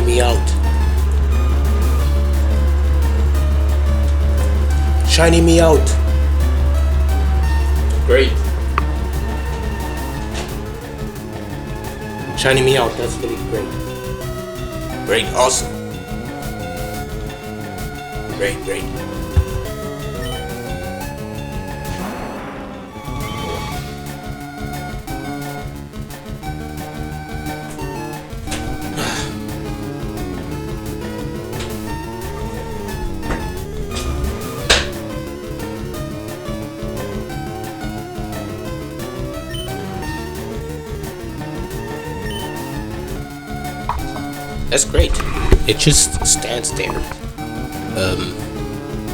Meowth. Shiny Meowth. Great. Shiny Meowth, that's really great. Great, awesome. Great, great. That's great. It just stands there.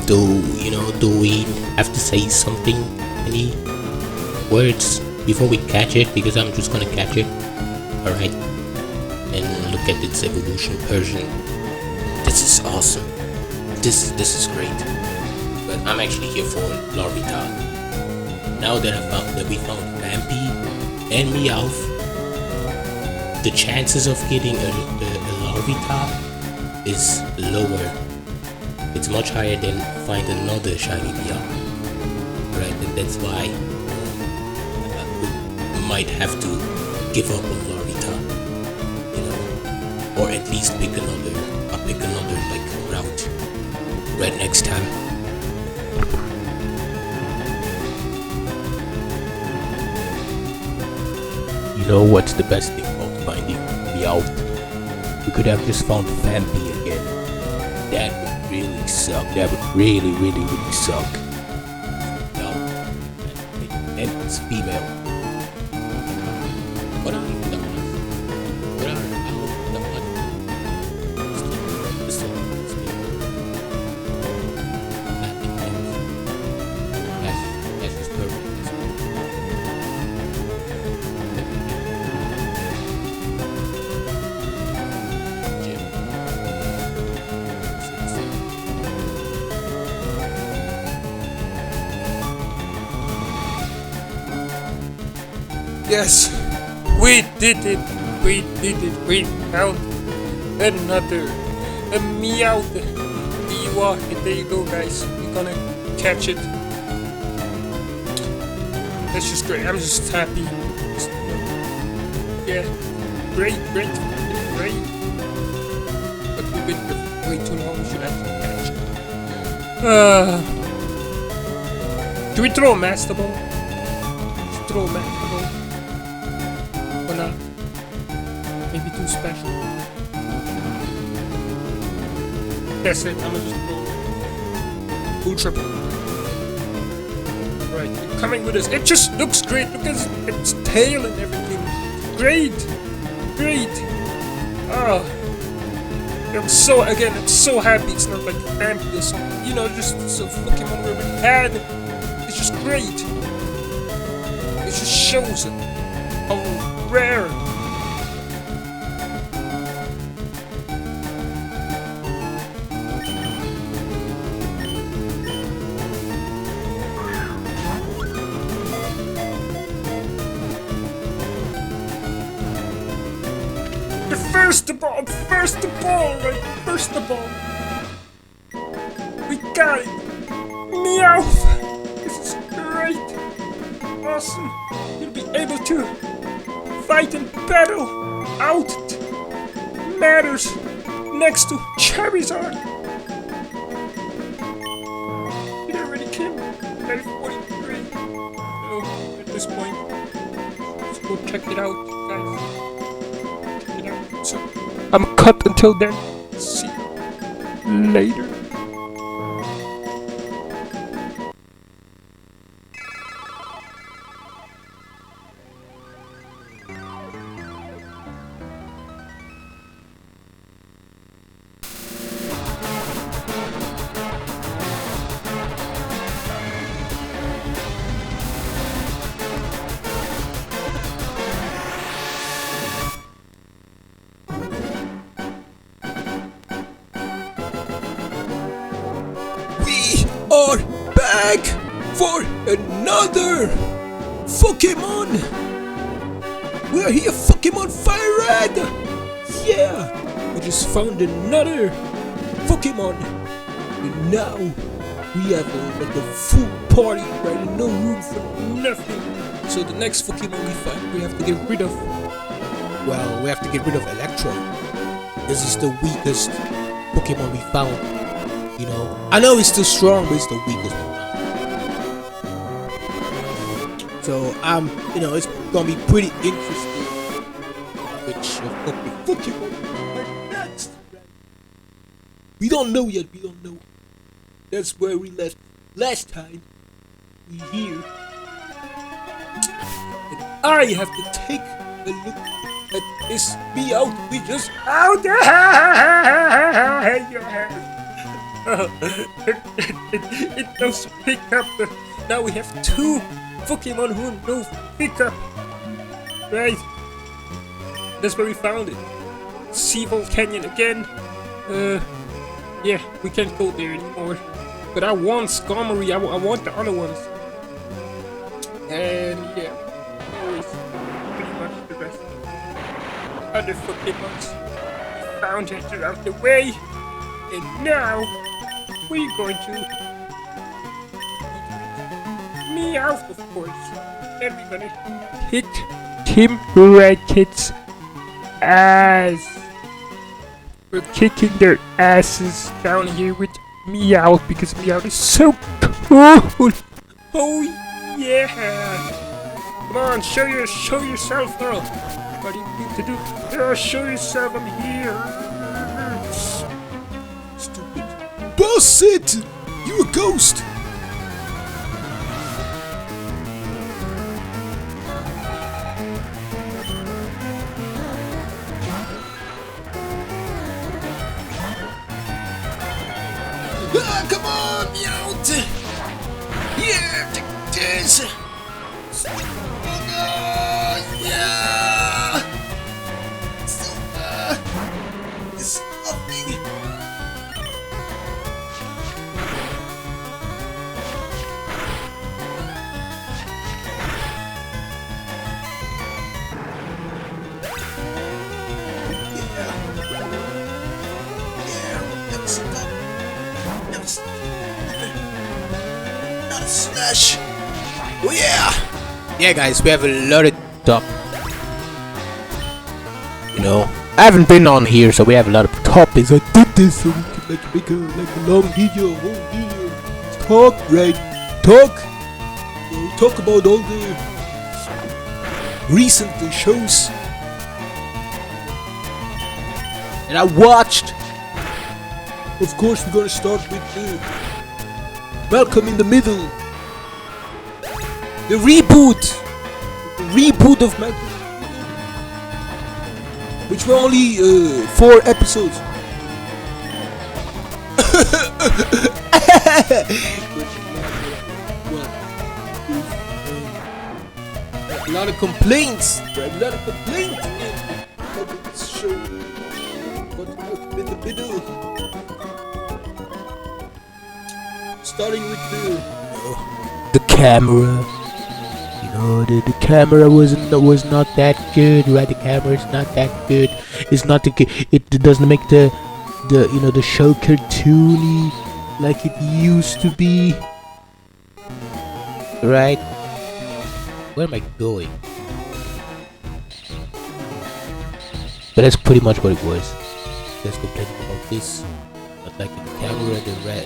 Do we have to say something? Any words before we catch it? Because I'm just gonna catch it. Alright. And look at its evolution version. This is awesome. This is great. But I'm actually here for Larvita. Now that we found Vampy and Meowth, the chances of getting a Larvita is lower. It's much higher than find another shiny Meowth. Right, and that's why we might have to give up on Larvita, or at least pick another like route right next time. You know what's the best thing about finding Meowth? We could have just found Vampy again. That would really suck. That would really suck. No. And it's female. What are the ones? What are the ones? That's just perfect. Yes, we did it. We found another Meowth. There you go, guys. We're gonna catch it. That's just great. I'm just happy. Yeah, great. But we've been here way too long. We should actually catch it. Do we throw a Master Ball? Throw a Master Ball. Or not? Maybe too special. That's it, I'm gonna just throw Ultra Ball. Right, you're coming with us. It just looks great. Look at its tail and everything. Great. I'm so happy it's not like Vampy or something. Just so Pokemon we already had. It's just great. It just shows it. How rare. First of all. We got it. Meowth. This is great. Awesome. You'll be able to fight and battle out matters next to Charizard. It already came at 43. No, at this point. Let's go check it out, guys. Check it out. So, I'm cut until then. See you later. Are back for another Pokemon. We are here, Pokemon FireRed. Yeah, we just found another Pokemon. And now we have like a full party, right? No room for nothing. So the next Pokemon we find, we have to get rid of. Well, we have to get rid of Electro. This is the weakest Pokemon we found. You know, I know it's still strong, but it's the weakest one. So you know, it's gonna be pretty interesting. Which Pokemon are next? We don't know yet. We don't know. That's where we left last time. We here. And I have to take a look at this Meowth we just out there. It does pick up. Now we have 2 Pokemon who know pick up. Right. That's where we found it. Seafold Canyon again. Yeah, we can't go there anymore. But I want Skarmory, I want the other ones. And yeah, there is pretty much the rest. Other Pokemons. We found it out the way. And now, we're going to Meowth, of course. Everybody hit Team Racket's ass. We're kicking their asses down here with Meowth because Meowth is so cool. Oh yeah! Come on, show yourself, girl. What do you need to do? Show yourself. I'm here. Stupid. Boss it! You a ghost! Come on, Meowth! Yeah, take this! Yeah! So, it's nothing! Slash. Oh yeah! Yeah, guys, we have a lot of top. You know, I haven't been on here, so we have a lot of topics. I did this so we can make a long video, whole video. Talk, right? Talk. We'll talk about all the recent shows And I watched. Of course, we're gonna start with Welcome in the Middle. The reboot! The reboot of Malcolm. Which were only 4 episodes. A lot of complaints. A lot of complaints about this show. But Malcolm in the Middle. Starting with the camera. You know, the camera was not that good, right? The camera's not that good. It's not the good. It doesn't make the show cartoony like it used to be, right? Where am I going? But that's pretty much what it was. Just complaining about this. Not like the camera,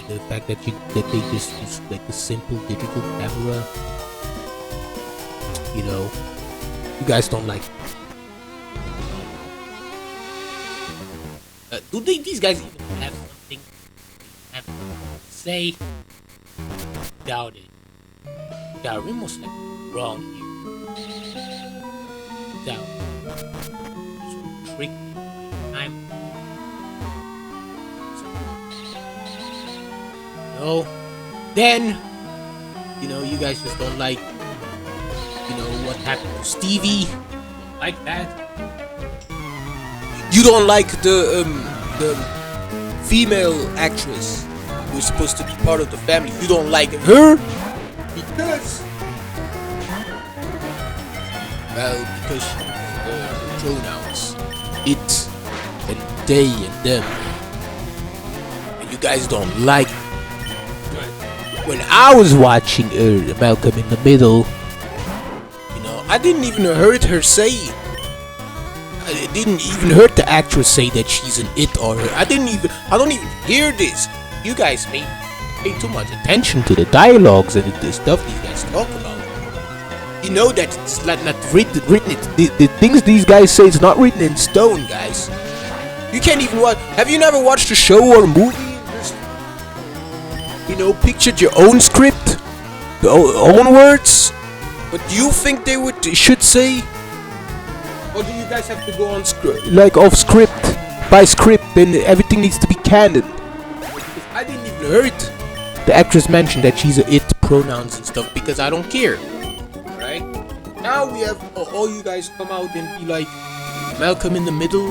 the fact that they just use like a simple digital camera. You know, you guys don't like. Do these guys even have something to say? Doubt it. Doubt we must like wrong here. Doubt. So trick. No. Then, you guys just don't like. What happened to Stevie? Like that? You don't like the female actress who's supposed to be part of the family. You don't like her because she uses pronouns it and they and them. And you guys don't like it. When I was watching Malcolm in the Middle, you know, I didn't even heard her say. I didn't even heard the actress say that she's an it or her. I don't even hear this. You guys pay too much attention to the dialogues and the stuff these guys talk about. You know that it's not written. The things these guys say is not written in stone, guys. You can't even watch. Have you never watched a show or a movie? Just, you know, pictured your own script, the own words. What do you think they should say? Or do you guys have to go on script, like off script, by script, then everything needs to be canon? Because I didn't even heard the actress mention that she's a it, pronouns and stuff, because I don't care. Right? Now we have all you guys come out and be like, Malcolm in the Middle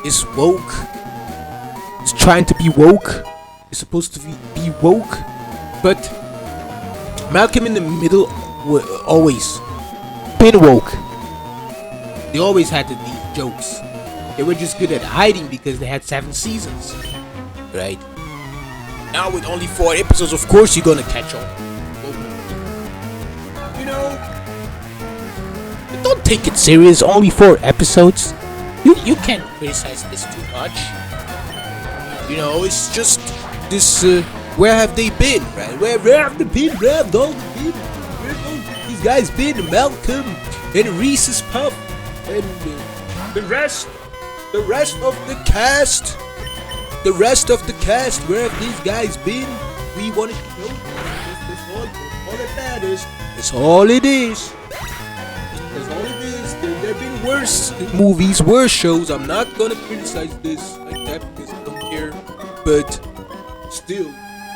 is woke. It's trying to be woke. It's supposed to be woke. But Malcolm in the Middle always been woke. They always had these jokes. They were just good at hiding because they had 7 seasons. Right? Now with only 4 episodes, of course you're gonna catch on. You know, don't take it serious. Only 4 episodes. You can't criticize this too much. You know, it's just this. Where have they been, right? Where have they been? Where have all the people? Where have these guys been? Malcolm and Reese's Puff and the rest of the cast. The rest of the cast. Where have these guys been? We wanted to know. That's all that matters. That's all it is. That's all it is. There have been worse movies, worse shows. I'm not gonna criticize this like that because I don't care. But still,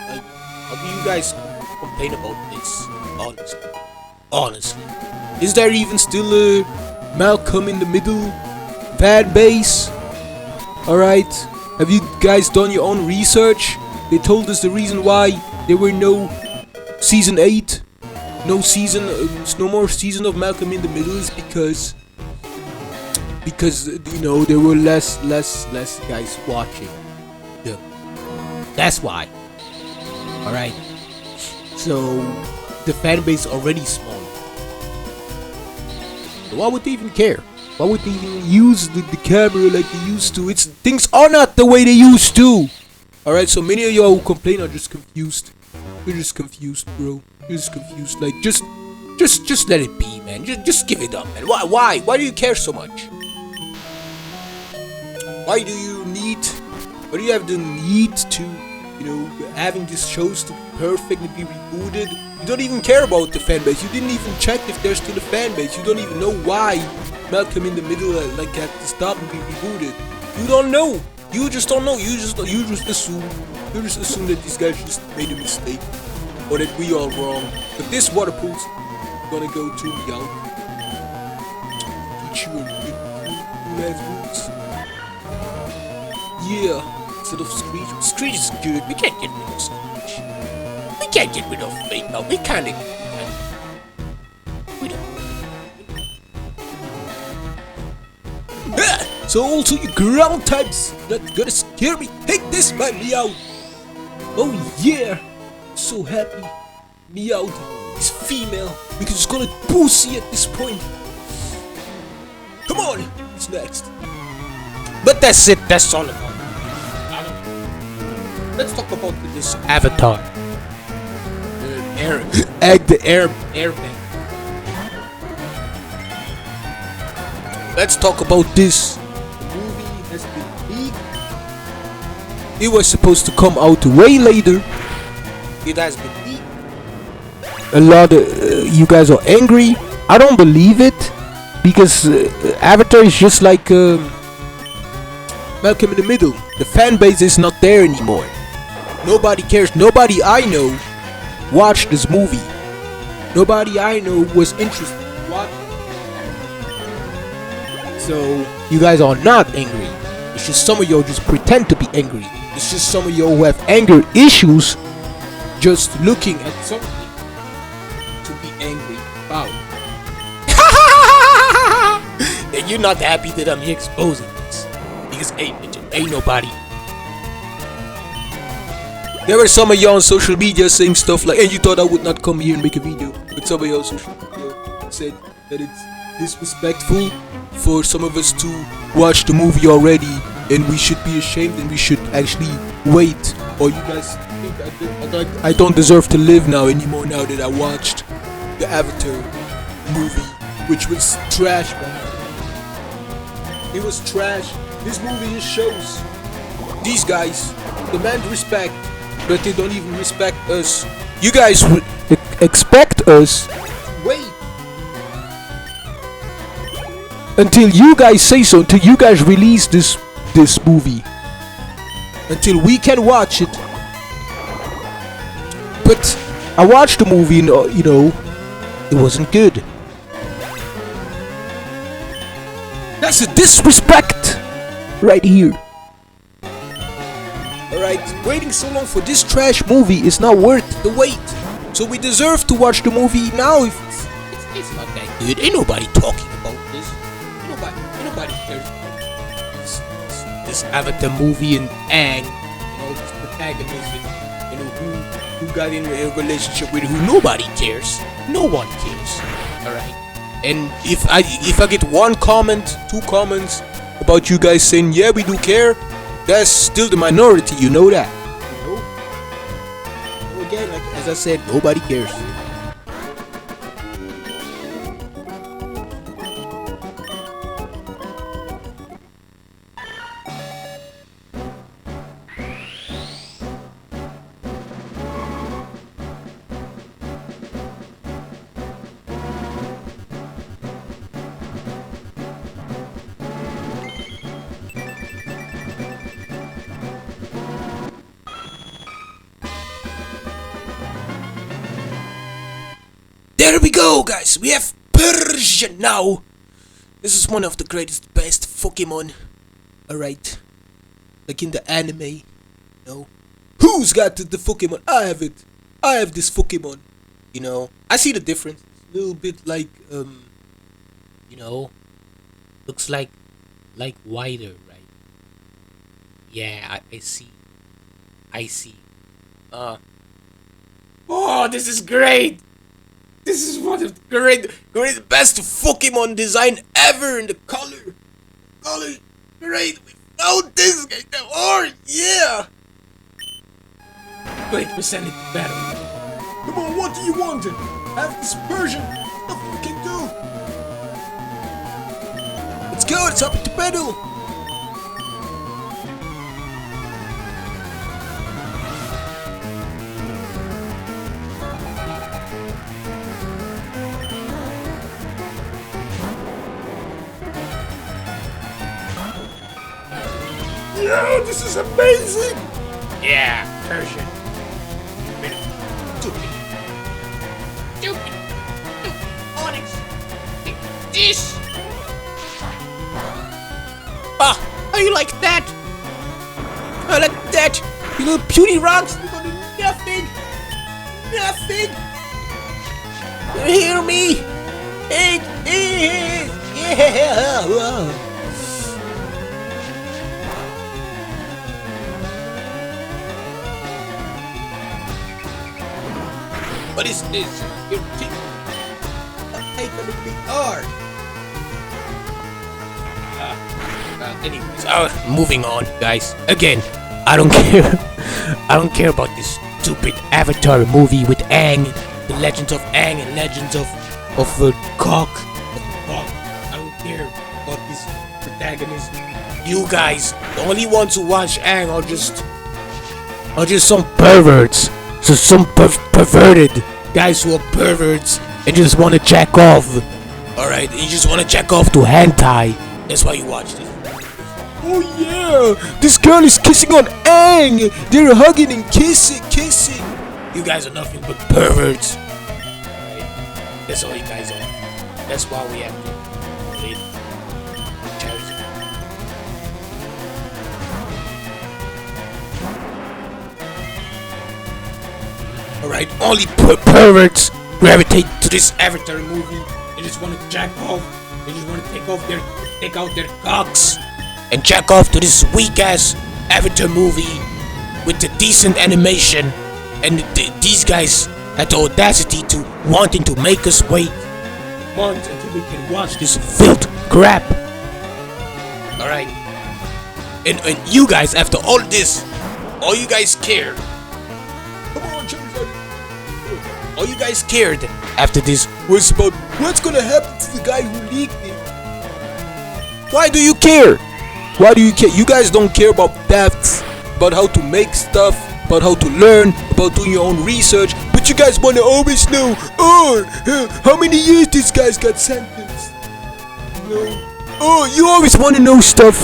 like, how do you guys complain about this? Honestly, is there even still a Malcolm in the Middle fan base? All right, have you guys done your own research? They told us the reason why there were no season 8. No more season of Malcolm in the Middle is because you know there were less guys watching them. That's why. All right. So the fan base already small. So why would they even care? Why would they even use the camera like they used to? Things are not the way they used to. All right. So many of y'all who complain are just confused. You're just confused, bro. You're just confused. Like, just let it be, man. Just give it up, man. Why do you care so much? Why do you have the need to, you know, having these shows to be perfect and be rebooted? You don't even care about the fan base. You didn't even check if there's still a fan base. You don't even know why Malcolm in the Middle like had to stop and be rebooted. You don't know. You just don't know. You just assume. You just assume that these guys just made a mistake, or that we are wrong. But this water pool's gonna go to Meowth. Teach you a good last roots. Yeah, instead of Screech. Screech is good. We can't get rid of Screech. We can't get rid of Makeup. We can't. We don't. So also your ground types not gonna scare me. Take this, my Meowth. Oh yeah, so happy. Meowth is female because it's gonna pussy at this point. Come on, it's next. But that's it. That's all about it. Let's talk about this Avatar. The airbag. Let's talk about this. The movie has been leaked. It was supposed to come out way later. It has been leaked. A lot of you guys are angry. I don't believe it because Avatar is just like Malcolm in the Middle. The fan base is not there anymore. Nobody cares. Nobody I know watched this movie. Nobody I know was interested in watching. So you guys are not angry. It's just some of y'all just pretend to be angry. It's just some of y'all who have anger issues just looking at something to be angry about. And you're not happy that I'm exposing this. Because hey, Ain't nobody. There were some of y'all on social media saying stuff like, and you thought I would not come here and make a video, but some of y'all on social media said that it's disrespectful for some of us to watch the movie already, and we should be ashamed and we should actually wait. Or you guys think I don't deserve to live now anymore now that I watched the Avatar movie, which was trash, man. It was trash. This movie just shows these guys demand respect, but they don't even respect us. You guys expect us to wait until you guys say so, until you guys release this movie, until we can watch it. But I watched the movie and you know, it wasn't good. That's a disrespect right here. Alright, waiting so long for this trash movie is not worth the wait. So we deserve to watch the movie now. If It's not that good. Ain't nobody talking about this. Ain't nobody cares about this Avatar movie and Aang, you know, this protagonist, and, you know, who got in a relationship with who. Nobody cares. No one cares. Alright. And if I get one comment, 2 comments about you guys saying, yeah, we do care, that's still the minority, you know that. You know? Again, like as I said, nobody cares. There we go, guys. We have Persian now. This is one of the greatest, best Pokemon. Alright. Like in the anime. You know. Who's got the Pokemon? I have it. I have this Pokemon. You know. I see the difference. It's a little bit like, You know, looks like wider, right? Yeah, I see. Oh, this is great. This is one of the great best Pokemon design ever in the color. Great. We found this guy. Oh, yeah. Great, we send it to battle. Come on, what do you want? Have this Persian. Nothing we can do. Let's go. It's up to battle. Yeah, this is amazing! Yeah, Persian. Stupid. Onyx. This. Ah, how you like that? I like that. You little puny rocks. You gonna do nothing. You hear me? It is. Yeah. What is this? Your teeth are taking me hard. Anyways, moving on, guys. Again, I don't care. I don't care about this stupid Avatar movie with Aang, the Legends of Aang and Legends of Cock. I don't care about this protagonist. You guys, the only ones who watch Aang are just some perverts. So some perverted guys who are perverts and just want to jack off. Alright, you just want to jack off to hentai. That's why you watch this. Oh yeah, this girl is kissing on Aang. They're hugging and kissing. You guys are nothing but perverts. Alright, that's all you guys are. That's why we have to read charity. Alright, only perverts gravitate to this Avatar movie. They just want to jack off. They just want to take out their cocks. and jack off to this weak ass Avatar movie with the decent animation, and these guys had the audacity to wanting to make us wait months until we can watch this filth crap. Alright. And you guys, after all this, all you guys cared. Come on, all you guys cared after this was about what's gonna happen to the guy who leaked it. Why do you care? Why do you care? You guys don't care about facts, about how to make stuff, about how to learn, about doing your own research, but you guys wanna always know, how many years this guy's got sentenced. You always wanna know stuff,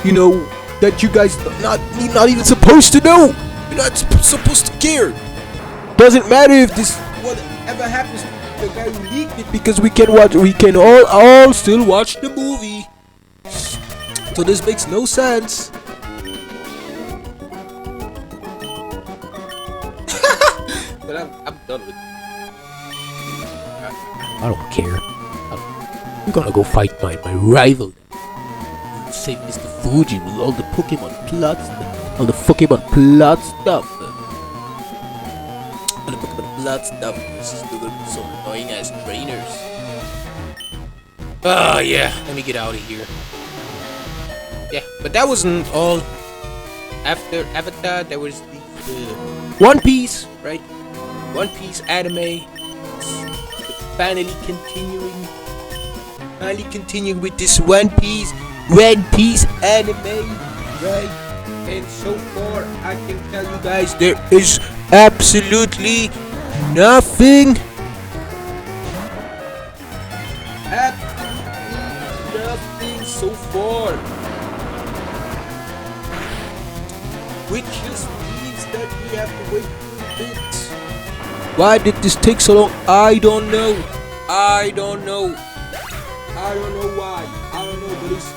that you guys not even supposed to know. You're not supposed to care. Doesn't matter if this whatever happens to the guy who leaked it, because we can all still watch the movie. So this makes no sense. But I'm done with it. I don't care. I'm gonna go fight my rival. Save Mr. Fuji with all the Pokemon plot stuff. All the Pokemon plot stuff. All the Pokemon plot stuff. This is gonna be some annoying ass trainers. Oh yeah, let me get out of here. Yeah, but that wasn't all. After Avatar, there was the One Piece, right? One Piece anime. Finally continuing with this One Piece anime, right? And so far, I can tell you guys there is absolutely nothing. Absolutely nothing so far. Which just means that we have to wait for a bit. Why did this take so long? I don't know why. I don't know, but it's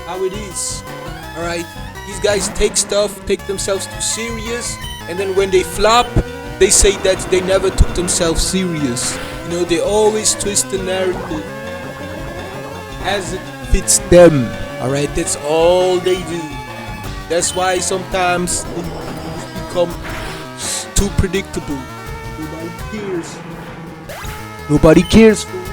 how it is. Alright, these guys take themselves too serious, and then when they flop, they say that they never took themselves serious. They always twist the narrative as it fits them. Alright, that's all they do. That's why sometimes they become too predictable. Nobody cares for real.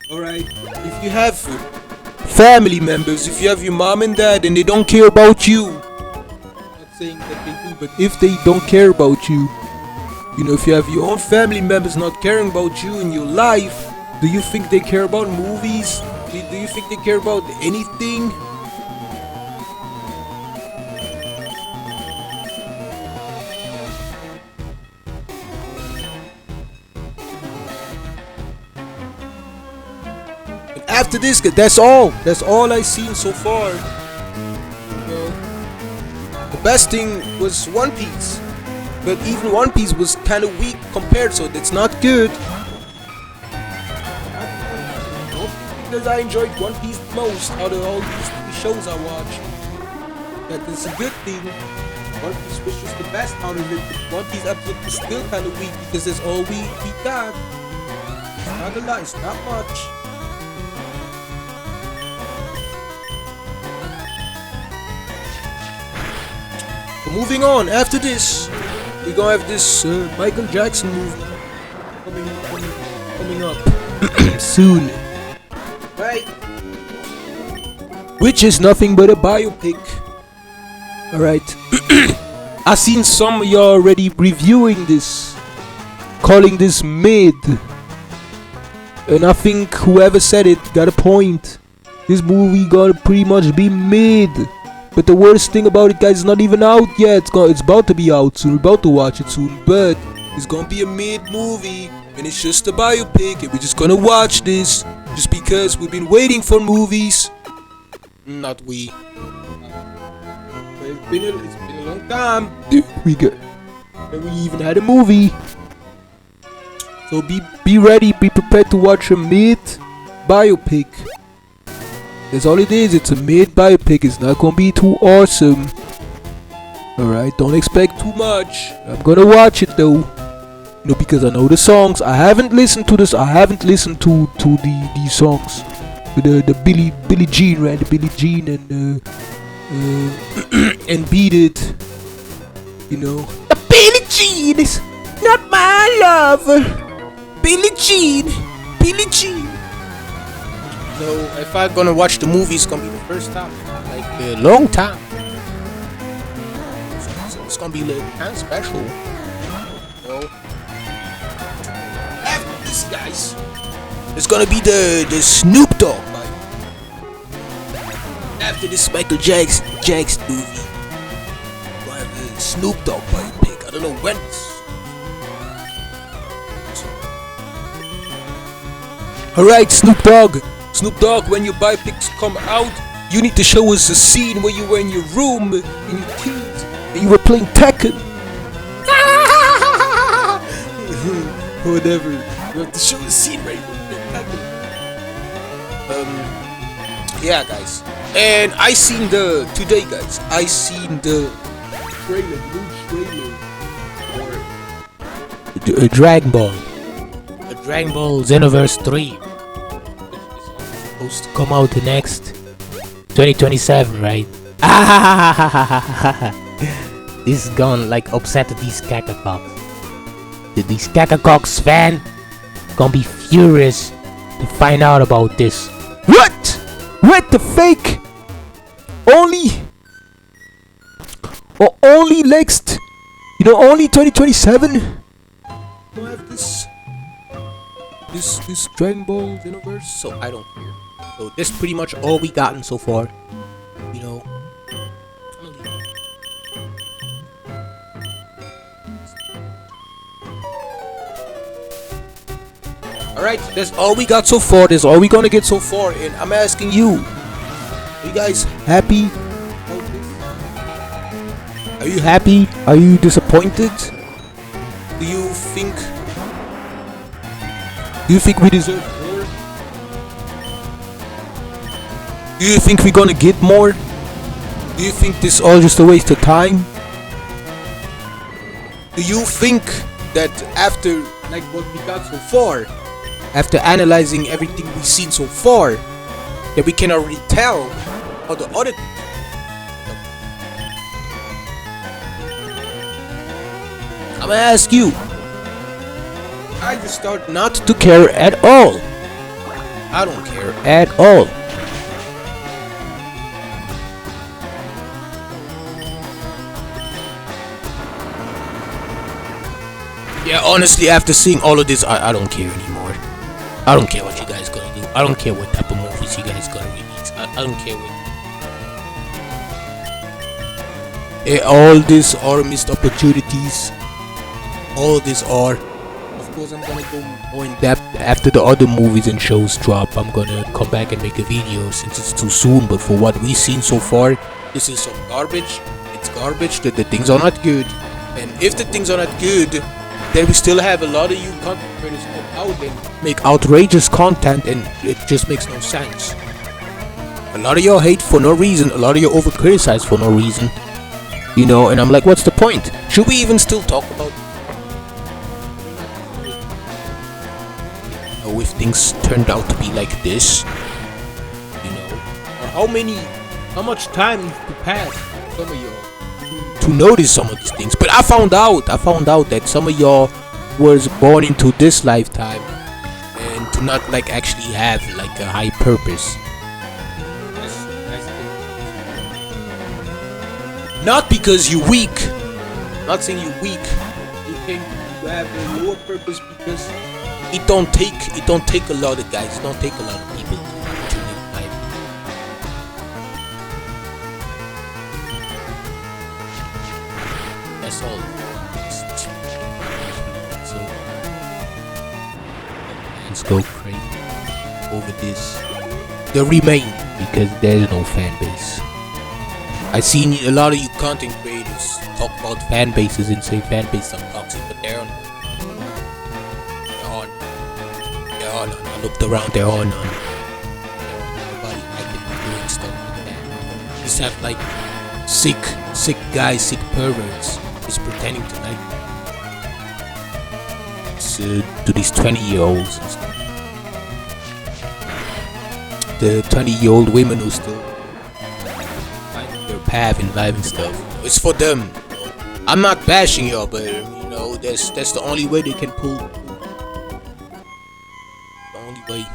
Alright, if you have family members, if you have your mom and dad and they don't care about you, I'm not saying that they do, but if they don't care about you, if you have your own family members not caring about you in your life, do you think they care about movies? Do you think they care about anything? After this, that's all I've seen so far. The best thing was One Piece, but even One Piece was kind of weak compared, so that's not good. Because I enjoyed One Piece the most out of all these TV shows I watched. That is a good thing. One Piece was just the best out of it. One Piece Absolut was still kind of weak because that's all we got. It's not a lot, it's not much. But moving on, after this, we're gonna have this Michael Jackson movie coming up soon. Right? Which is nothing but a biopic. Alright. I seen some of y'all already reviewing this, calling this mid. And I think whoever said it got a point. This movie gotta pretty much be mid. But the worst thing about it, guys, it's not even out yet. It's about to be out soon. We're about to watch it soon. But it's gonna be a mid movie. And it's just a biopic. And we're just gonna watch this. Just because we've been waiting for movies. Not we. It's been a long time. We even had a movie. So be ready, be prepared to watch a mid biopic. That's all it is. It's a mid biopic. It's not gonna be too awesome. Alright, don't expect too much. I'm gonna watch it though. You know, because I know the songs. I haven't listened to this. I haven't listened to the songs. The Billie Jean, right? The Billie Jean and Beat It. You know, the Billie Jean is not my lover. Billie Jean. So if I'm gonna watch the movie, it's gonna be the first time, like a long time. So it's gonna be like kind of special. You know? After this, guys, it's gonna be the Snoop Dogg bike. After this Michael Jackson movie, we'll have the Snoop Dogg biopic. I don't know when. Alright, Snoop Dogg, when your biopics come out, you need to show us a scene where you were in your room, in your teens, and you were playing Tekken. Whatever. You have to show a scene where you were playing Tekken. Yeah, guys. And I seen the trailer, new trailer for Dragon Ball. Dragon Ball Xenoverse 3, which is also supposed to come out next 2027, right? This is gonna like upset these Kakacocks. These Kakacocks fan gonna be furious to find out about this. What? The fake? Only next? You know, only 2027? Don't have this Dragon Ball Xenoverse, So I don't care. So this is pretty much all we gotten so far. You know. Alright, that's all we got so far. That's all we gonna get so far. And I'm asking you, are you guys happy? Are you happy? Are you disappointed? Do you think we deserve more? Do you think we're gonna get more? Do you think this is all just a waste of time? Do you think that after like what we got so far, after analyzing everything we've seen so far, that we can already tell how the other things? I'm gonna ask you. I just start not to care at all. I don't care at all. Yeah, honestly, after seeing all of this, I don't care anymore. I don't care what you guys gonna do. I don't care what type of movies you guys gonna release. I don't care what. All these are missed opportunities. All these are. Of course, I'm gonna go more in depth after the other movies and shows drop. I'm gonna come back and make a video since it's too soon. But for what we've seen so far, this is some garbage. It's garbage. The things are not good. And if the things are not good, then we still have a lot of you content creators come out and make outrageous content, and it just makes no sense. A lot of y'all hate for no reason. A lot of you over criticize for no reason. You know, and I'm like, what's the point? Should we even still talk about? If things turned out to be like this, you know, or how much time needs to pass for some of y'all to notice some of these things. But I found out that some of y'all was born into this lifetime and to not like actually have like a high purpose. Not because you're weak. Not saying you're weak. You think you have a lower purpose because it don't take a lot of guys. It don't take a lot of people to live life. That's all. So let's go crazy over this. The Remain, because there's no fan base. I seen a lot of you content creators talk about fan bases and say fan bases are toxic, but they're on. I looked around, they're all none. Nobody like it doing stuff like that. Just have like sick guys, sick perverts, just pretending to like. these 20-year-olds. The 20-year-old women who still find their path in life and stuff. It's for them. I'm not bashing y'all, but you know, that's the only way they can pull. The only way.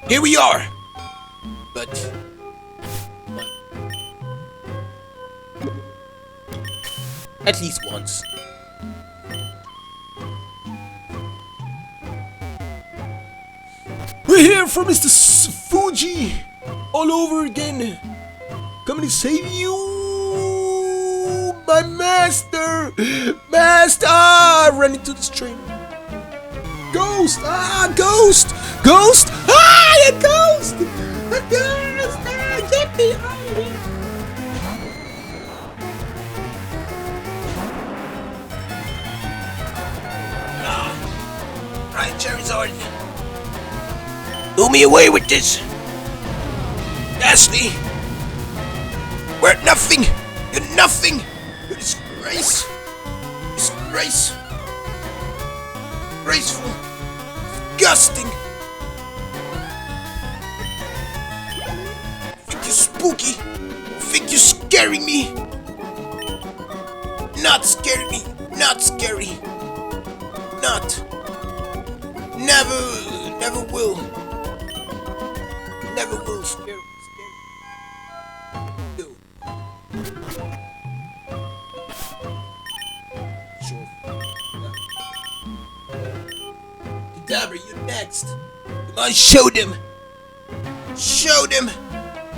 Here we are! But at least once. We're here for Mr. Fuji all over again. Coming to save you, my master! Master! Run into this train. Ghost! Ghost! Ghost! A ghost! A ghost! Get me out of here! Right, Charizard. Do me away with this. Ghastly. We're nothing. You're nothing. You're disgrace. Disgrace. Graceful. Disgusting. Think you're spooky. Think you're scaring me. Not scaring me. Not scary. Not. Never will. Never will scare me. No. Sure. Kadabra, you're next. Come on, show them. Show them.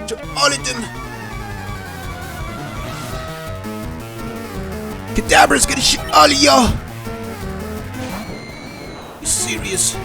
To all of them. Kadabra's gonna shoot all of y'all. You serious?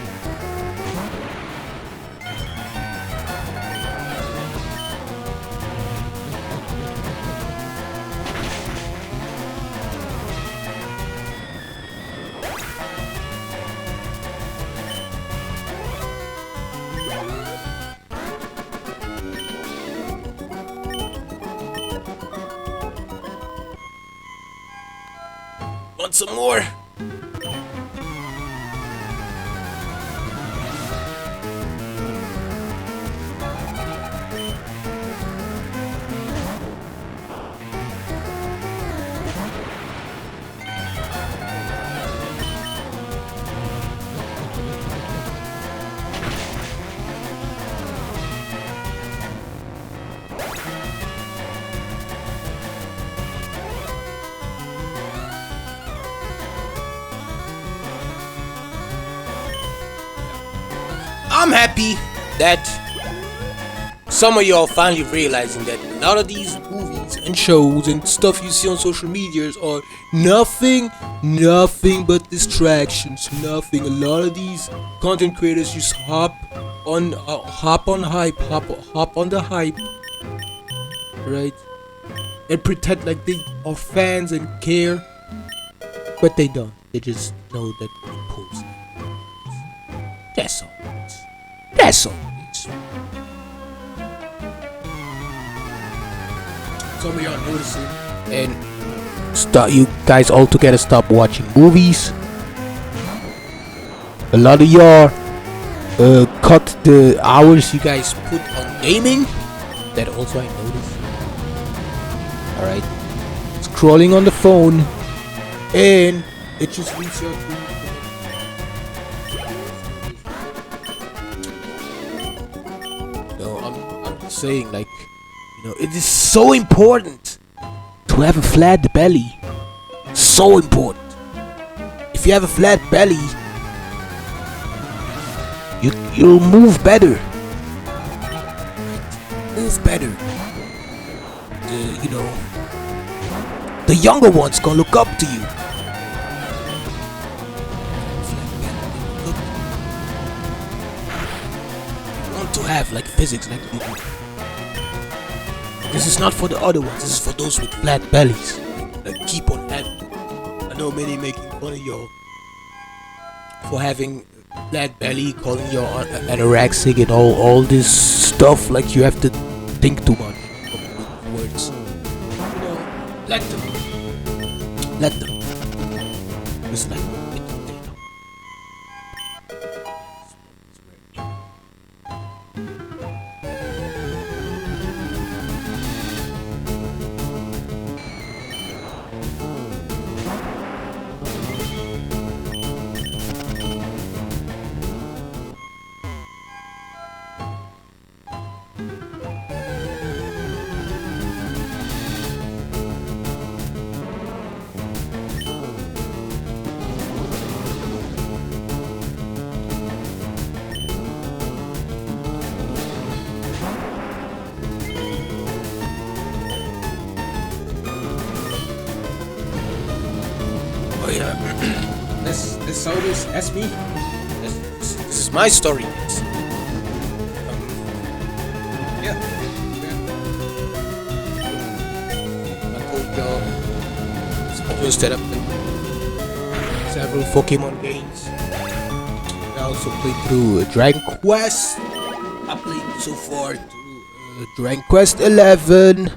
Want some more? I'm happy that some of y'all finally realizing that a lot of these movies and shows and stuff you see on social medias are nothing but distractions. Nothing. A lot of these content creators just hop on the hype, right? And pretend like they are fans and care, but they don't. They just know that they post. That's all. That's all it is. Some of y'all noticing, and you guys all together stop watching movies. A lot of y'all cut the hours you guys put on gaming. That also I noticed. Alright. Scrolling on the phone, and it just reads your saying, like, you know, it is so important to have a flat belly. So important. If you have a flat belly, you'll move better. Move better. You know, the younger ones gonna look up to you. You want to have like physics like you do. This is not for the other ones. This is for those with flat bellies that keep on having. I know many making fun of y'all for having flat belly, calling you anorexic, and all this stuff. Like you have to think too much of words. You know, let them. Just let them. This always ask me. This is my story. Yeah. I told y'all just set up several Pokemon games. I also played through Dragon Quest. I played so far to Dragon Quest 11,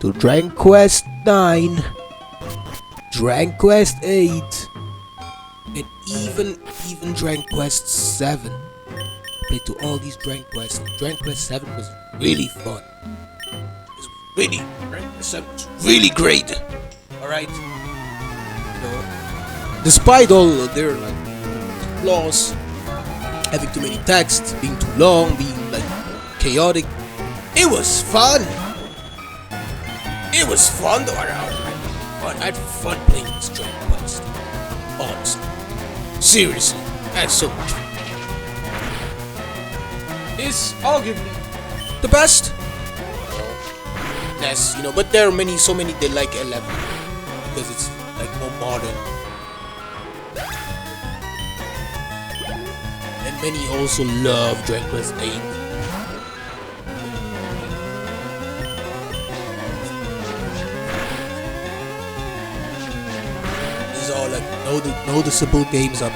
to Dragon Quest 9, Dragon Quest 8. And even Dragon Quest 7. Played to all these Dragon Quests. Dragon Quest 7 was really fun. Dragon Quest 7 was really great. Alright? You know, despite all their flaws, having too many texts, being too long, being chaotic, it was fun. It was fun though. I had fun playing this Dragon Quest. Honestly. Seriously, that's so much fun. It's arguably the best. Yes, but there are so many they like 11 because it's more modern. And many also love Dragon Quest 8. These are noticeable games up.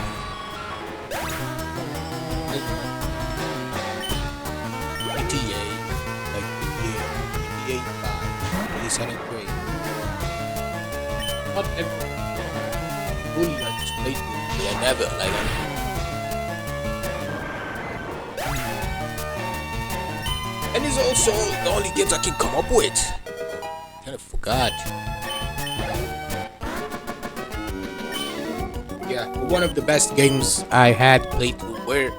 PTA, PTA 5, San Andreas. Not every fully I just played through. I never and it's also the only games I can come up with. Kind of forgot. Yeah, one of the best games I had played through were,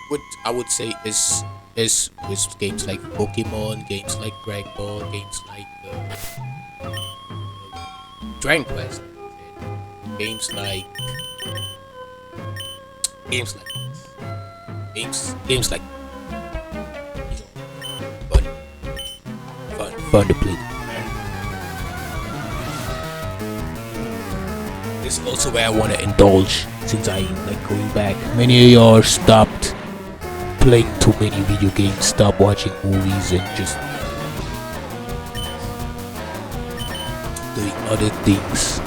what I would say is games like Pokemon, games like Dragon Ball, games like Dragon Quest, games like fun to play. This is also where I want to indulge, since I like going back. Many of y'all stopped playing too many video games, stopped watching movies, and just doing other things.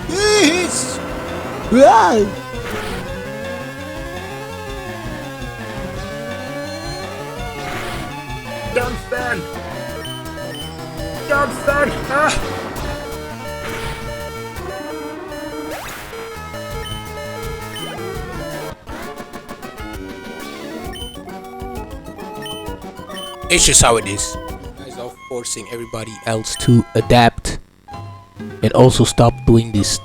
This! Right! Down fan! Down fan! Ah! It's just how it is. You guys are forcing everybody else to adapt. And also stop doing these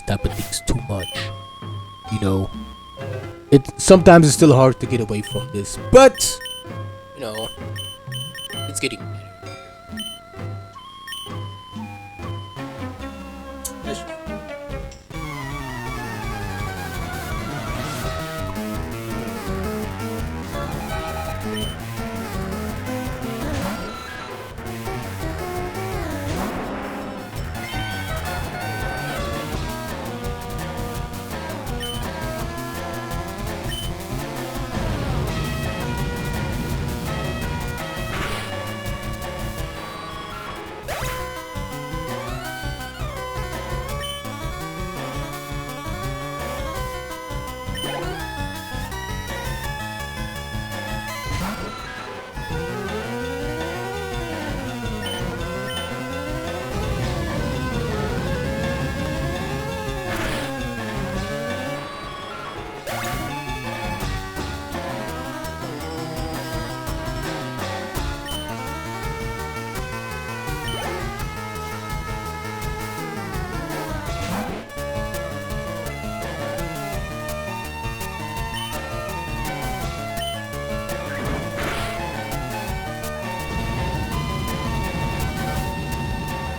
type of things too much. Sometimes it's still hard to get away from this, but it's getting better.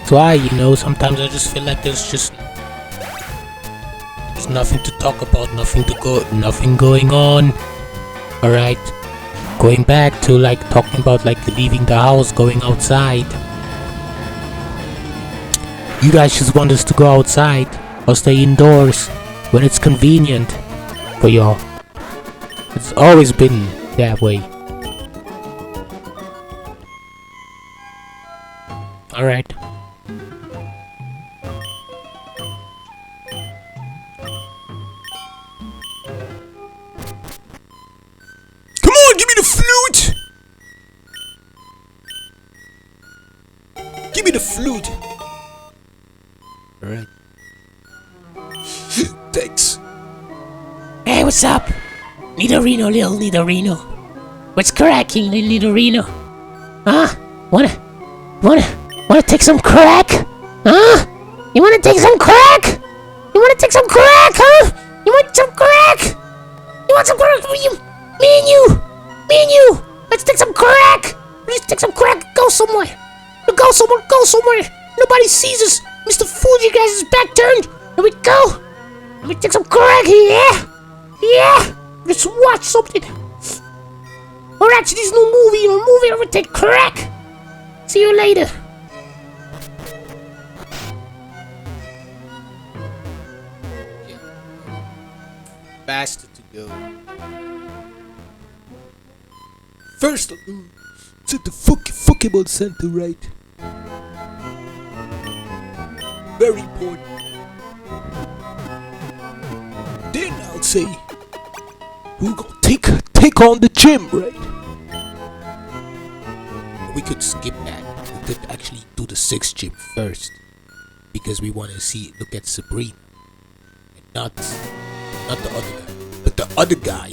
That's why, you know, sometimes I just feel like there's nothing to talk about, nothing going on. Alright. Going back to like talking about like leaving the house, going outside. You guys just want us to go outside or stay indoors when it's convenient for y'all. It's always been that way. Alright. Come on, give me the flute! Give me the flute! Alright. Thanks. Hey, what's up? Nidorino, little Nidorino. What's cracking, little Nidorino? Huh? Wanna take some crack? Huh? You wanna take some crack? You wanna take some crack, huh? You want some crack? You want some crack? Me and you. Let's take some crack. Let's take some crack. Go somewhere. Go somewhere. Nobody sees us. Mr. Fuji guys is back turned. Here we go. Let me take some crack here. Yeah. Let's watch something. Or actually, this new movie. I'm gonna take crack. See you later. Faster to go. First, it's at the Pokemon Center, right? Very important. Then I'll say, we're gonna take on the gym, right? We could skip that. We could actually do the 6th gym first. Because we want to look at Sabrina. And not the other guy. But the other guy,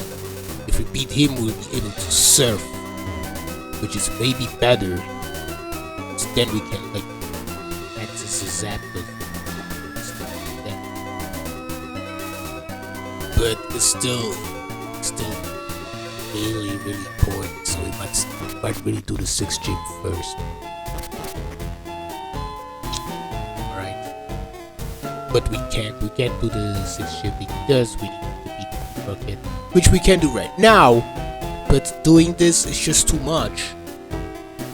if we beat him, we'll be able to surf. Which is maybe better. So then we can like access the zap and stuff like that. But it's still really important. So we might really do the 6th gym first. Alright. But we can't do the 6th gym because we need to beat the Rocket. Which we can do right now. But doing this is just too much.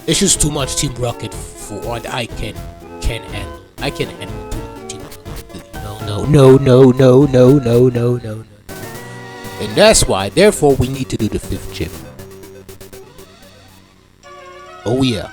It's just too much Team Rocket for what I can handle. I can handle Team Rocket. No. And that's why, therefore, we need to do the 5th gym. Oh yeah.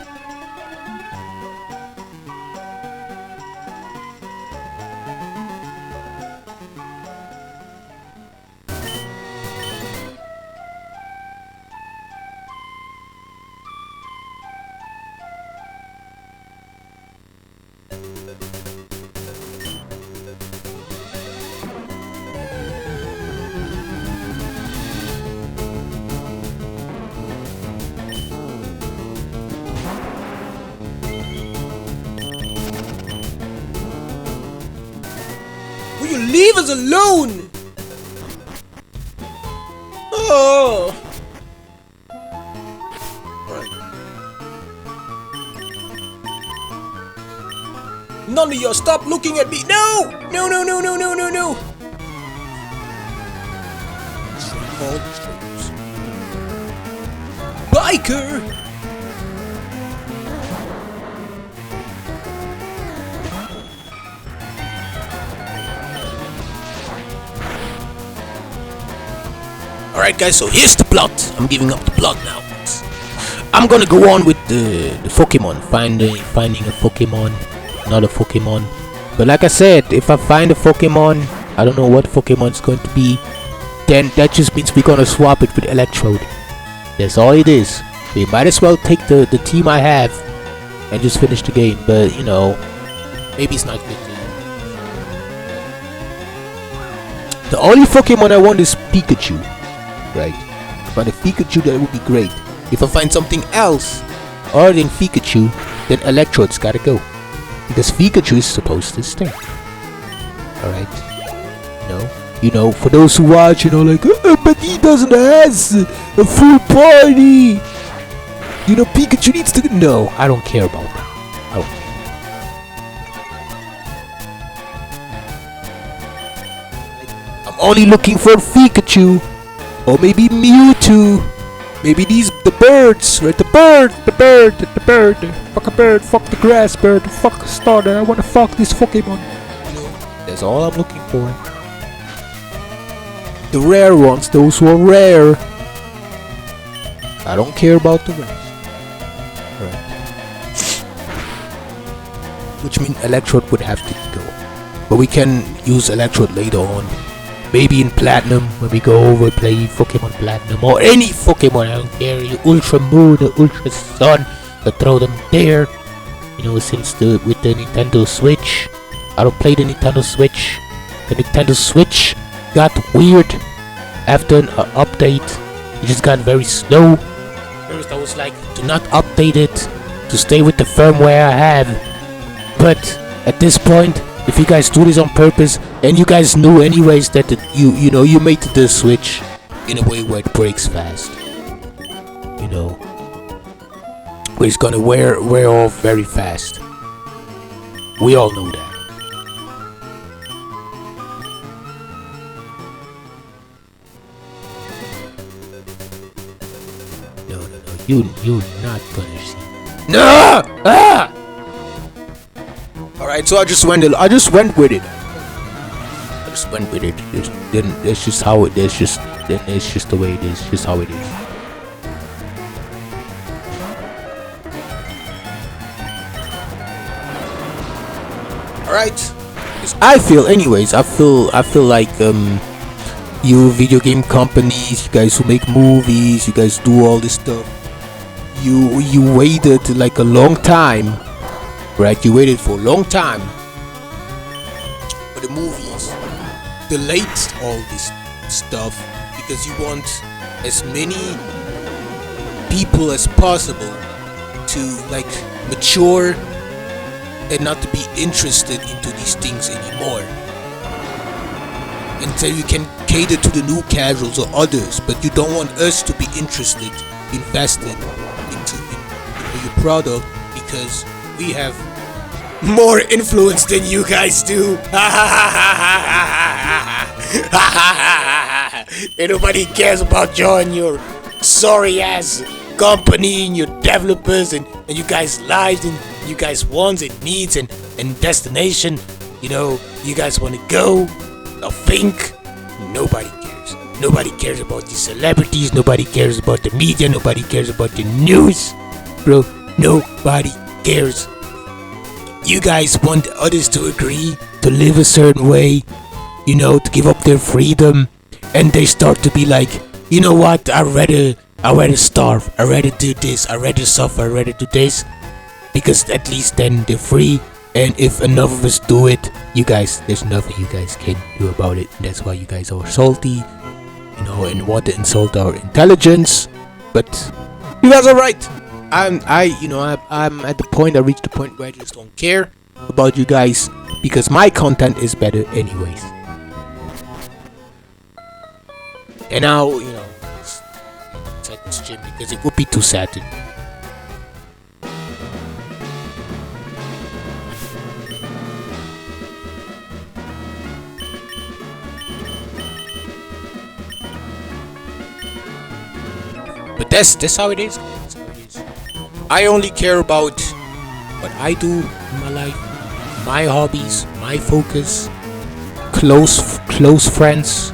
Will you leave us alone? Oh. Alright. None of y'all stop looking at me. No! No. Biker! Alright guys, so here's the plot. I'm giving up the plot now. I'm gonna go on with the Pokemon. Finding a Pokemon. Another Pokemon. But like I said, if I find a Pokemon, I don't know what Pokemon it's going to be, then that just means we're gonna swap it with Electrode. That's all it is. We might as well take the team I have and just finish the game. But you know, maybe it's not good. The only Pokemon I want is Pikachu. Right. If I find a Pikachu, that would be great. If I find something else other than Pikachu, then Electrode's gotta go. Because Pikachu is supposed to stay. Alright. You know, for those who watch, you know, like, but he doesn't have a full party. You know, Pikachu needs to... No, I don't care about that. I don't care. only looking for Kikochio. Or maybe Mewtwo. Maybe the birds, right? The bird. Fuck a bird, fuck the grass bird, fuck a starter. I wanna fuck this Pokemon. That's all I'm looking for. The rare ones, those who are rare. I don't care about the rest. Right. Which means Electrode would have to go. But we can use Electrode later on. Maybe in Platinum, when we go over play Pokemon Platinum or any Pokemon, I don't care, Ultra Moon or Ultra Sun, I throw them there. You know, since with the Nintendo Switch, I don't play the Nintendo Switch. The Nintendo Switch got weird after an update. It just got very slow. First I was like, do not update it, to stay with the firmware I have. But at this point, if you guys do this on purpose, and you guys knew anyways that you know you made the Switch in a way where it breaks fast, you know, where it's gonna wear off very fast. We all know that. No, you're not gonna see. No! Ah! Alright, so I just went with it. It's just how it is. It's just the way it is. Just how it is. Alright. I feel like you video game companies, you guys who make movies, you guys do all this stuff. You waited like a long time. Right, you waited for a long time for the movies, delayed all this stuff because you want as many people as possible to like mature and not to be interested into these things anymore. And so you can cater to the new casuals or others, but you don't want us to be interested, invested into your product because we have more influence than you guys do. And nobody cares about you and your sorry ass company and your developers and you guys' lives and you guys' wants and needs and destination. You know, you guys want to go or think. Nobody cares. Nobody cares about the celebrities. Nobody cares about the media. Nobody cares about the news. Bro, nobody cares. You guys want others to agree, to live a certain way, you know, to give up their freedom, and they start to be like, you know what, I'd rather starve, I'd rather do this, I'd rather suffer, I'd rather do this, because at least then they're free, and if enough of us do it, you guys, there's nothing you guys can do about it, and that's why you guys are salty, you know, and want to insult our intelligence, but you guys are right. I'm at the point, I reached the point where I just don't care about you guys because my content is better anyways. And now, you know, it's at this gym because it would be too sad to. But that's how it is. I only care about what I do in my life, my hobbies, my focus, close friends,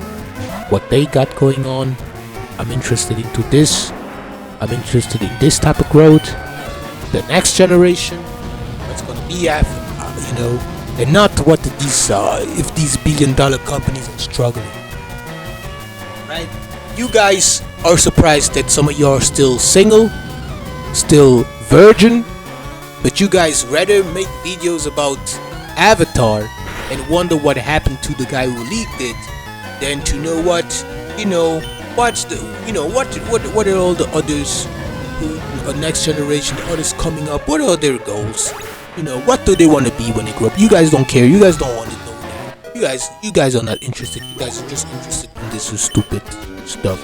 what they got going on. I'm interested into this. I'm interested in this type of growth, the next generation, what's gonna be after, you know, and not what these if these billion-dollar companies are struggling. Right? You guys are surprised that some of you are still single. Still virgin, but you guys rather make videos about Avatar and wonder what happened to the guy who leaked it than to know what are all the others who next generation, the others coming up, what are their goals, you know, what do they want to be when they grow up. You guys don't care, you guys don't want to know that, you guys are not interested, you guys are just interested in this stupid stuff.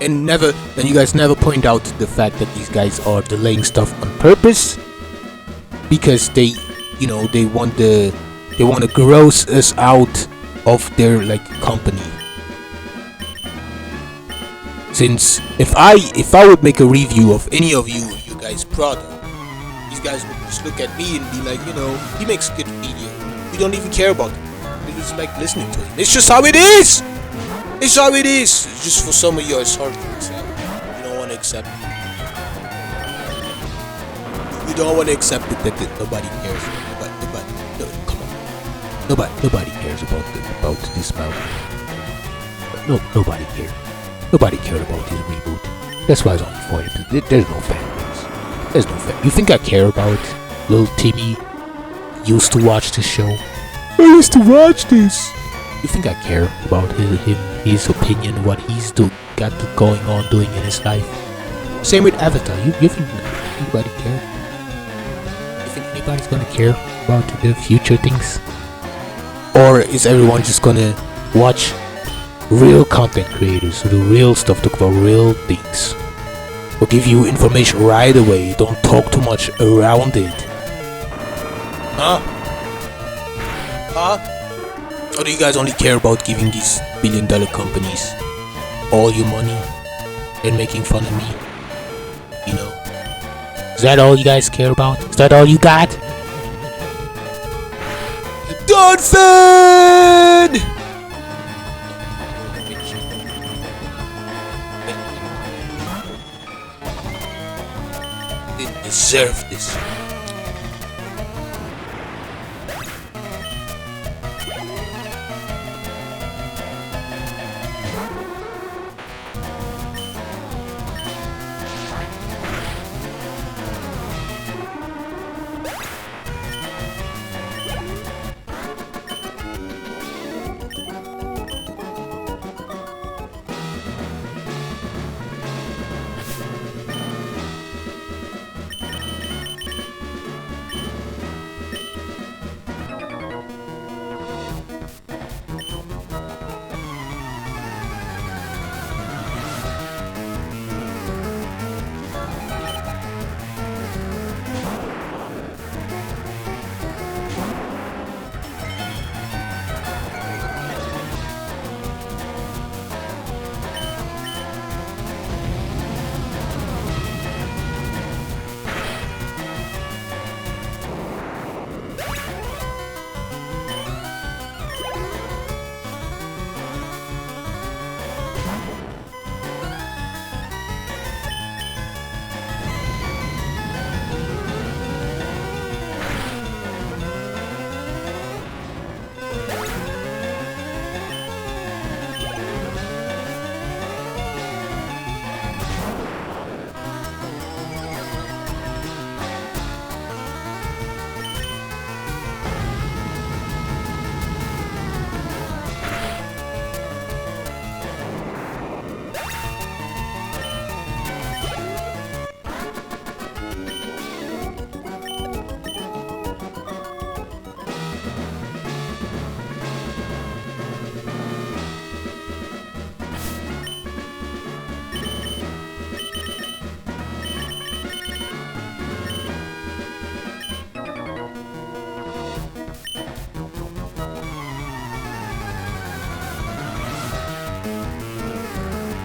And you guys never point out the fact that these guys are delaying stuff on purpose because they want to gross us out of their like company. Since if I would make a review of any of you guys' product, these guys would just look at me and be like, you know, he makes good video. We don't even care about him. We just like listening to him. It's just how it is. It's how it is. It's just for some of you, it's hard to accept. You don't want to accept it. You don't want to accept it that nobody cares. Come on. Nobody cares about this mountain. Nobody cares. Nobody cared about his reboot. That's why it's only 4 episodes. There's no fan base. There's no fan. You think I care about little Timmy? Used to watch this show. I used to watch this. You think I care about his opinion, what he's got going on doing in his life? Same with Avatar. You think anybody care? You think anybody's gonna care about the future things? Or is everyone just gonna watch real content creators who do real stuff, talk about real things? Will give you information right away. Don't talk too much around it. Huh? Or do you guys only care about giving these billion-dollar companies all your money and making fun of me? You know? Is that all you guys care about? Is that all you got? Dolphin! Didn't deserve this.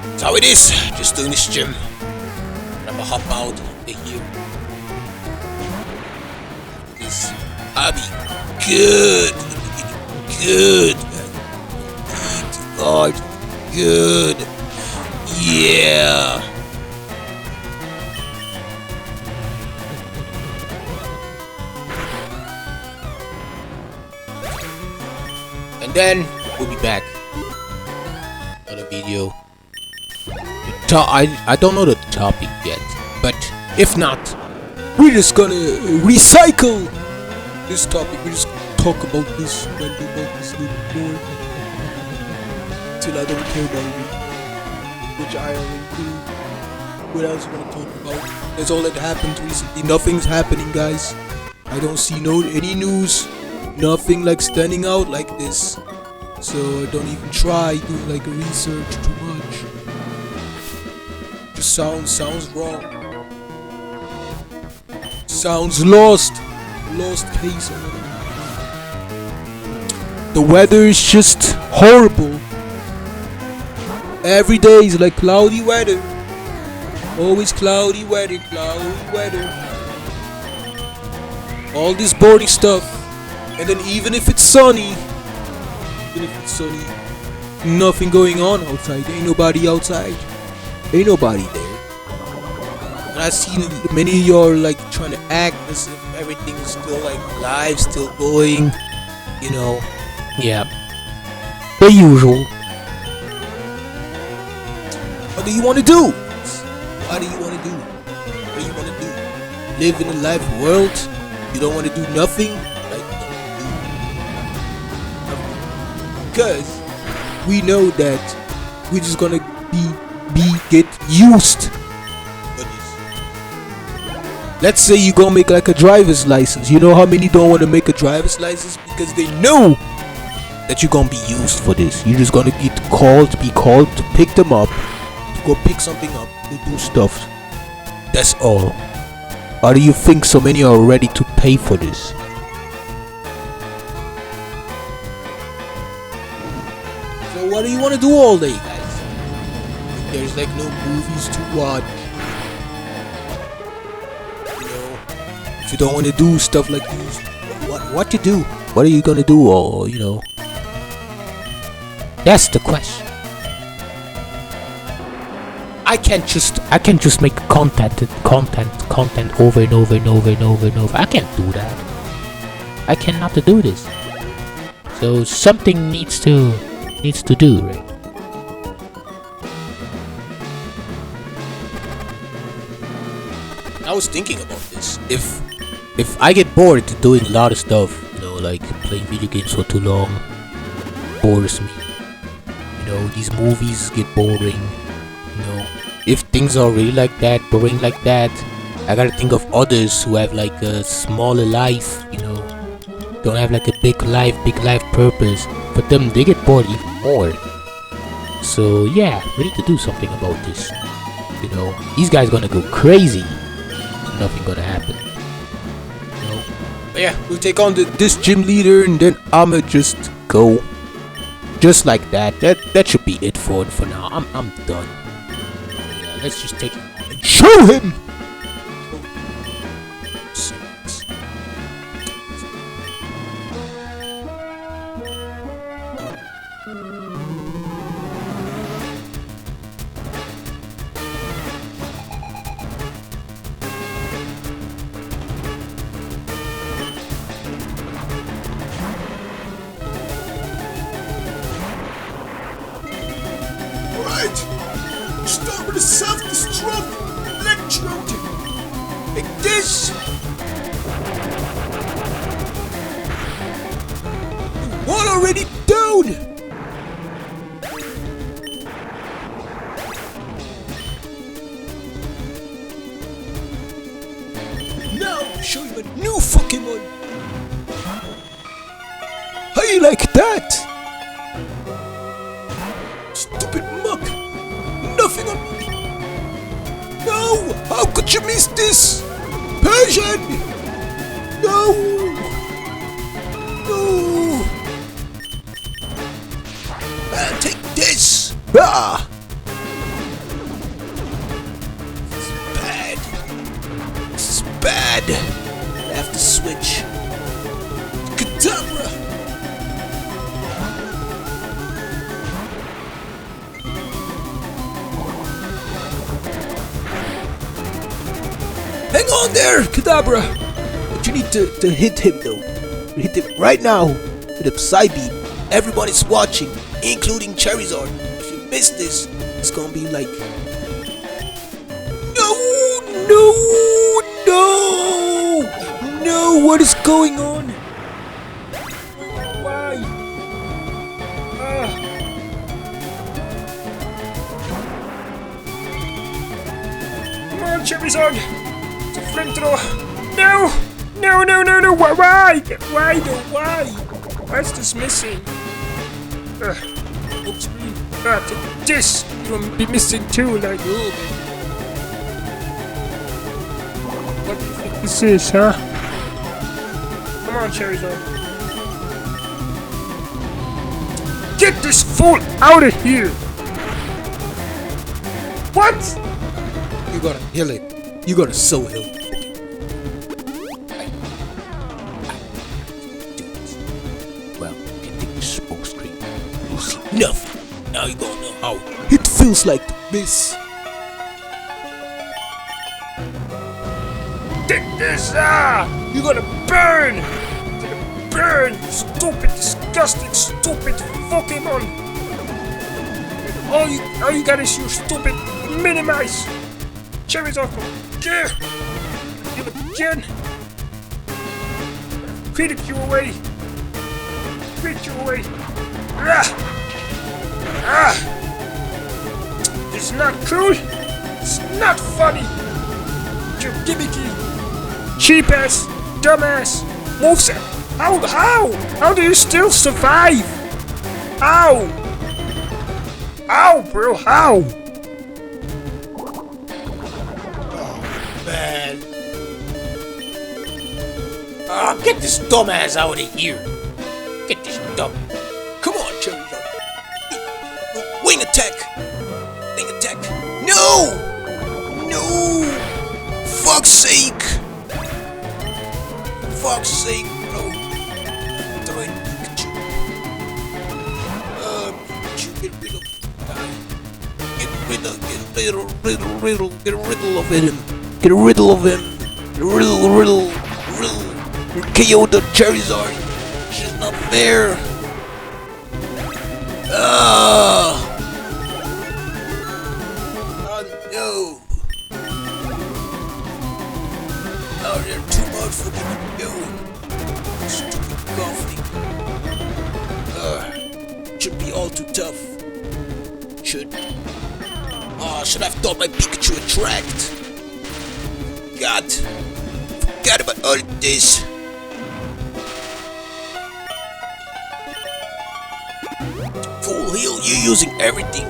That's how it is. Just doing this gym. I'm gonna hop out of here. This I'll be good. Good. Eat hard. Good. Yeah. And then we'll be back. Another video. I don't know the topic yet, but if not, we're just gonna recycle this topic. We just talk about this, rant about this a little more till I don't care about it, which I already do. What else are we gonna talk about? That's all that happened recently. Nothing's happening, guys. I don't see any news. Nothing like standing out like this. So I don't even try doing like a research too much. Just sounds wrong. Sounds lost. Lost case or whatever. The weather is just horrible. Every day is like cloudy weather. Always cloudy weather, cloudy weather. All this boring stuff. And then even if it's sunny, nothing going on outside. Ain't nobody outside. Ain't nobody there. And I see many of y'all like trying to act as if everything's still like live, still going. You know. Yeah. The usual. What do you want to do? What do you want to do? What do you want to do? Live in a live world? You don't want to do nothing? Like, because we know that we're just gonna get used for this. Let's say you gonna make like a driver's license. You know how many don't want to make a driver's license because they know that you're gonna be used for this. You're just gonna be called to pick them up, to go pick something up, to do stuff. That's all. Or do you think so many are ready to pay for this? So what do you want to do all day, guys? There's like no movies to watch. You know, if you don't want to do stuff like this, what you do? What are you gonna do? Or you know, that's the question. I can't just make content over and over and over and over and over. I can't do that. I cannot do this. So something needs to do, right? I was thinking about this. If I get bored doing a lot of stuff, you know, like playing video games for too long, bores me. You know, these movies get boring. You know, if things are really like that, boring like that, I gotta think of others who have like a smaller life, you know, don't have like a big life purpose. For them, they get bored even more. So yeah, we need to do something about this. You know, these guys gonna go crazy. Nothing gonna happen. You know? But yeah, we'll take on this gym leader, and then I'ma just go. Just like that. That should be it for now. I'm done. Yeah, let's just take it and show him. Start with a self-destruct electrode like this. One already down. Now I'll show you a new fucking one. How you like that? Stupid muck. Nothing on me. No! How could you miss this? Persian! No! No! And take this! Ah! This is bad. This is bad. I have to switch. Kadabra! Hang on there, Kadabra! But you need to hit him though. Hit him right now with a Psy Beam. Everyone is watching, including Charizard. If you miss this, it's gonna be like... No! No! What is going on? Why? Come on, Charizard! Flamethrower! No! Why? Why's this missing? Oops, take this! You'll be missing too, like, oh, man. What do you think this is, huh? Come on, Charizard. Get this fool out of here! What? You gotta heal it. You gotta so heal it. Well, you take the smoke screen. You see nothing. Now you gonna know how it feels like to miss. Take this! You're gonna burn! You're gonna burn! Stupid, disgusting, stupid Pokemon! All you got is your stupid minimize! Cherries off! Yeah! Give it again! Critic you away! Critic you away! It's not cool! It's not funny! You're gimmicky! Cheap ass! Dumbass! Moveset! How do you still survive? Ow! Ow, bro, how? Man. Get this dumbass out of here. Get this dumb. Come on, Charizard. Wing attack. Wing attack. No! No! Fuck's sake. Fuck's sake, bro. Throw in Pikachu. Pikachu, get rid of Get rid of him. Get rid of him. Riddle. KO the Charizard. She's not there. Oh no. Oh, they're too much for me to do. Stupid coffee. Should be all too tough. Should have thought my Pikachu attract. God. Forgot about all this. Full heal, you using everything.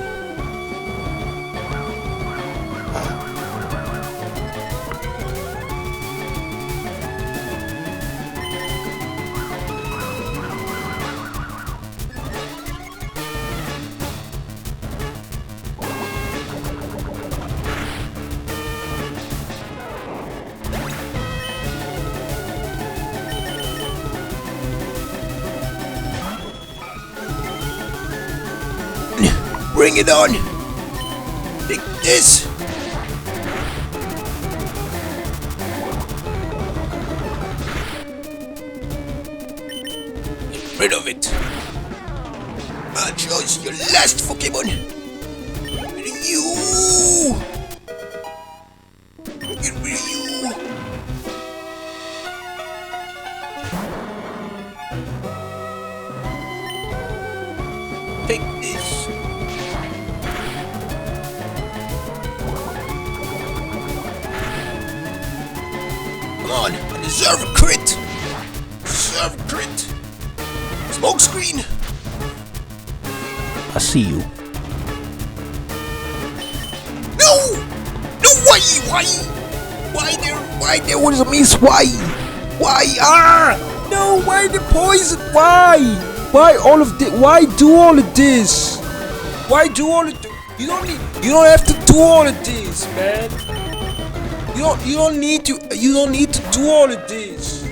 Bring it on! Take this! Get rid of it! Choice your last Pokemon! Get rid of you! Get rid of you! Take this! Come on, I deserve a crit! Smoke screen! I see you. No! No, why there was a miss? Why? No, why the poison? Why? Why all of this? Why do all of this? Why do all of this? You don't have to do all of this, man. You don't need to do all of this.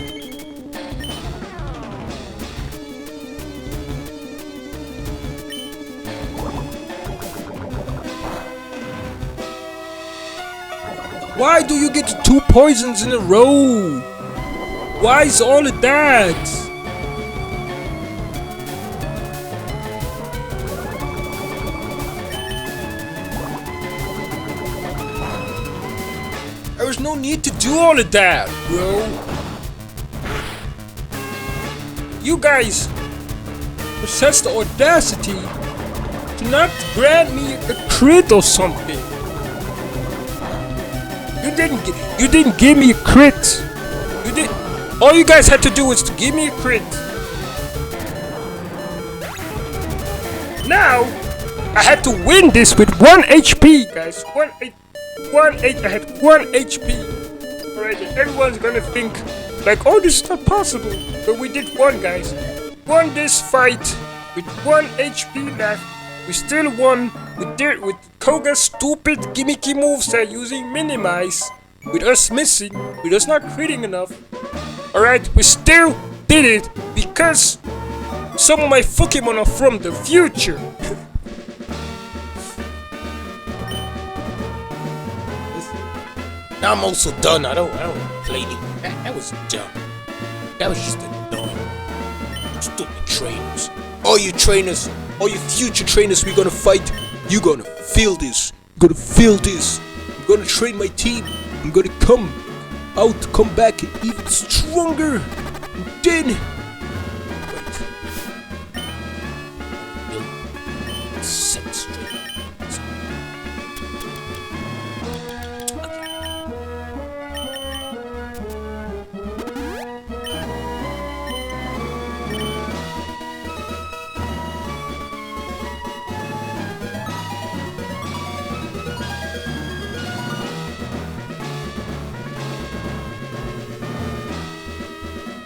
Why do you get 2 poisons in a row? Why is all of that? There was no need to do all of that, bro. You guys possess the audacity to not grant me a crit or something. You didn't give me a crit. All you guys had to do was to give me a crit. Now I had to win this with 1 HP, guys. 1 8. I had 1 HP. Alright, everyone's gonna think like, oh, this is not possible. But we did one, guys. Won this fight with 1 HP left. We still won with Koga's stupid gimmicky moveset using Minimize. With us missing, with us not critting enough. Alright, we still did it because some of my Pokemon are from the future. Now I'm also done. I don't play anymore. That was dumb. That was just annoying. Stupid trainers. All you trainers, all you future trainers we're gonna fight, you gonna feel this. You're gonna feel this. I'm gonna train my team. I'm gonna come back even stronger. And then wait. Set straight.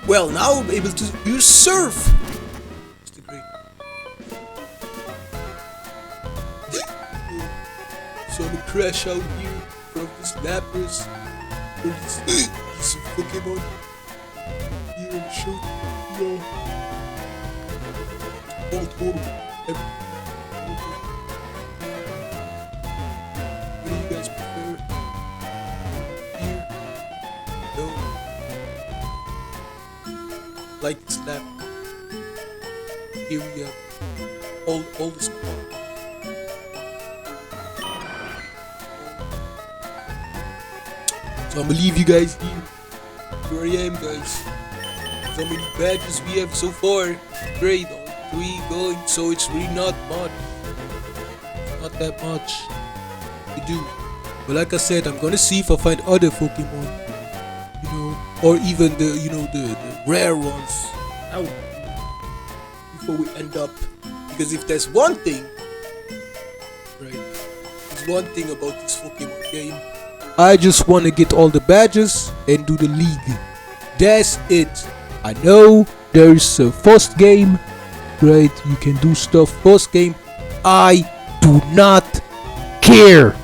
Well, now I'm able to use Surf! Mr. Great. So I'm gonna crash out here from this Lapras, from this piece of Pokemon. Here in the show. No. Hold on. What do you guys prefer? Here? No. Like this lap. Here we go. All the squad. So I'm gonna leave you guys here. Here I am, guys. So many badges we have so far. Great, all 3 going, so it's really not much. It's not that much to do. But like I said, I'm gonna see if I find other Pokemon. You know, or even the the rare ones out before we end up, because if there's one thing, right, there's one thing about this Pokemon game, I just want to get all the badges and do the league. That's it. I know there's a first game, right, you can do stuff first game. I do not care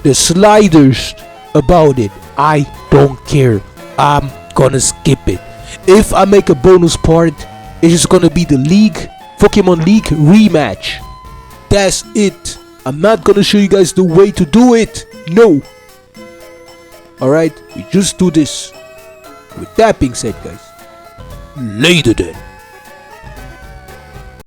the slightest about it. I don't care. I'm gonna skip it. If I make a bonus part, it's just gonna be the league, Pokemon League rematch. That's it. I'm not gonna show you guys the way to do it. No. Alright, we just do this. With that being said, guys, later then.